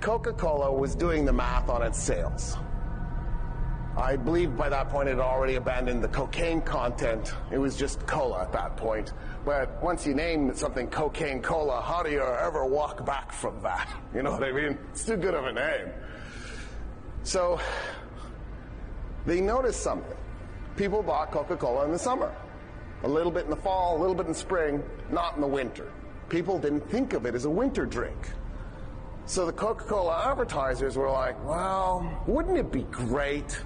Coca-Cola was doing the math on its sales. I believe by that point it had already abandoned the cocaine content. It was just cola at that point. But once you name something cocaine cola, how do you ever walk back from that? You know what I mean? It's too good of a name. So they noticed something. People bought Coca-Cola in the summer. A little bit in the fall, a little bit in spring, not in the winter. People didn't think of it as a winter drink. So the Coca-Cola advertisers were like, well, wouldn't it be great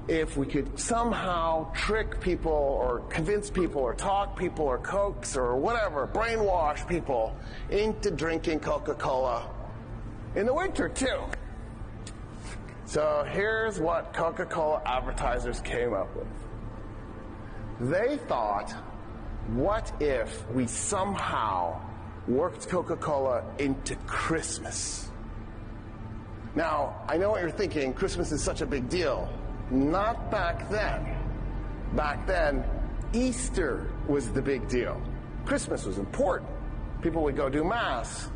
if we could somehow trick people or convince people or talk people or coax or whatever, brainwash people into drinking Coca-Cola in the winter too. So here's what Coca-Cola advertisers came up with. They thought, what if we somehow worked Coca-Cola into Christmas? Now, I know what you're thinking, Christmas is such a big deal. Not back then. Back then, Easter was the big deal. Christmas was important. People would go do Mass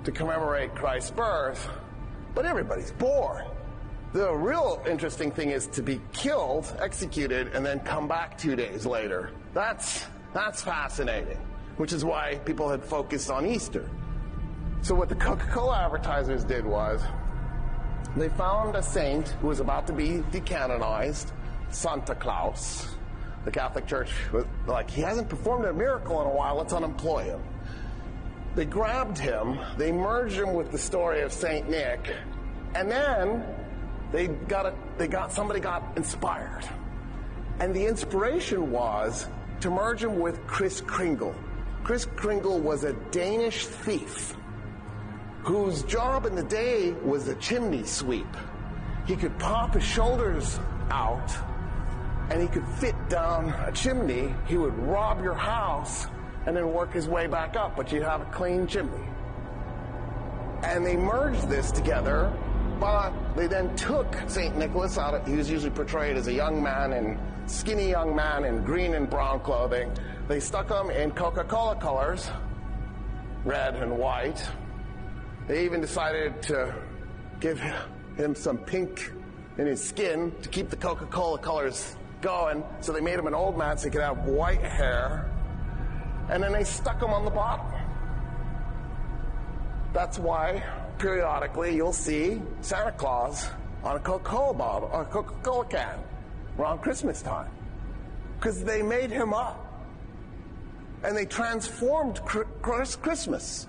to commemorate Christ's birth, but everybody's bored. The real interesting thing is to be killed, executed, and then come back 2 days later. That's fascinating, which is why people had focused on Easter. So what the Coca-Cola advertisers did was, they found a saint who was about to be decanonized, Santa Claus. The Catholic Church was like, he hasn't performed a miracle in a while, let's unemploy him. They grabbed him, they merged him with the story of Saint Nick, and then somebody got inspired. And the inspiration was to merge him with Kris Kringle. Kris Kringle was a Danish thief whose job in the day was a chimney sweep. He could pop his shoulders out and he could fit down a chimney. He would rob your house and then work his way back up, but you'd have a clean chimney. And they merged this together, but they then took St. Nicholas out. He was usually portrayed as a young man and skinny young man in green and brown clothing. They stuck him in Coca-Cola colors, red and white. They even decided to give him some pink in his skin to keep the Coca-Cola colors going. So they made him an old man so he could have white hair. And then they stuck him on the bottle. That's why periodically you'll see Santa Claus on a Coca-Cola bottle or a Coca-Cola can around Christmas time. Because they made him up. And they transformed Christmas.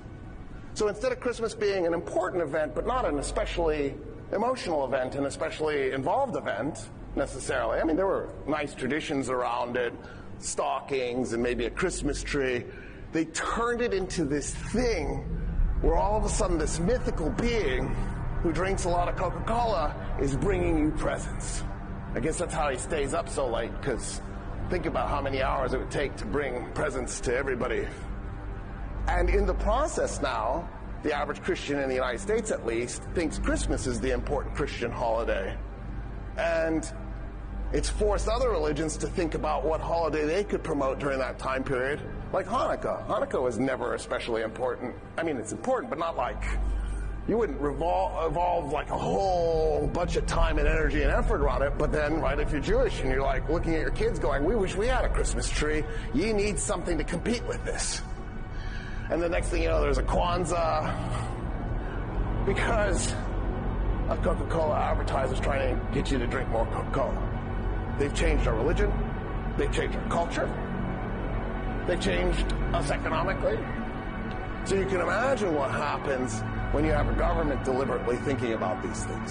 So instead of Christmas being an important event, but not an especially emotional event, an especially involved event, necessarily. I mean, there were nice traditions around it, stockings and maybe a Christmas tree. They turned it into this thing where all of a sudden this mythical being who drinks a lot of Coca-Cola is bringing you presents. I guess that's how he stays up so late, because think about how many hours it would take to bring presents to everybody. And in the process now, the average Christian in the United States at least thinks Christmas is the important Christian holiday. And it's forced other religions to think about what holiday they could promote during that time period, like Hanukkah. Hanukkah was never especially important. I mean, it's important, but not like, you wouldn't evolve like a whole bunch of time and energy and effort around it. But then, right, if you're Jewish and you're like looking at your kids going, we wish we had a Christmas tree, you need something to compete with this. And the next thing you know, there's a Kwanzaa because of Coca-Cola advertisers trying to get you to drink more Coca-Cola. They've changed our religion. They've changed our culture. They've changed us economically. So you can imagine what happens when you have a government deliberately thinking about these things.